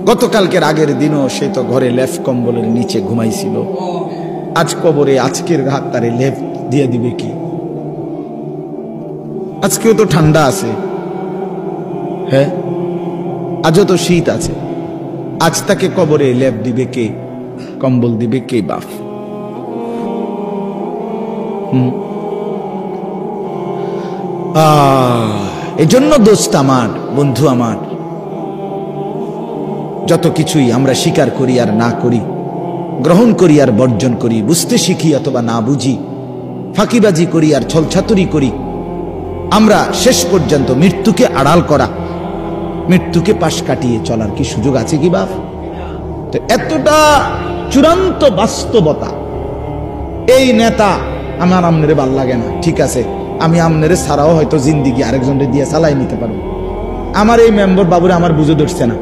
গতকালকের আগের দিনও সে তো ঘরে লেফ কম্বলের নিচে ঘুমাইছিল, আজ কবরে আজকের ঘাত তারে লেফ দিয়ে দিবে কি? আজকেও তো ঠান্ডা আছে, হ্যাঁ আজও তো শীত আছে, আজ তাকে কবরে লেপ দিবে কে, কম্বল দিবে কে বাপ? এজন্য দোস্ত আমার, বন্ধু আমার, যত কিছুই আমরা স্বীকার করি আর না করি, গ্রহণ করি আর বর্জন করি, বুঝতে শিখি অথবা না বুঝি, ফাঁকিবাজি করি আর ছলছাতুরি করি, আমরা শেষ পর্যন্ত মৃত্যুকে আড়াল করা, মৃত্যুকে পাশ কাটিয়ে চলার কি সুযোগ আছে কি বাপ? তো এতটা চূড়ান্ত বাস্তবতা, এই নেতা আমার আমনেরে ভাল লাগে না, ঠিক আছে, আমি আমনেরে ছাড়াও হয়তো জিন্দিগি আরেকজনের দিয়ে চালাই নিতে পারবো, আমার এই মেম্বার বাবুরে আমার বুঝে ধরছে না,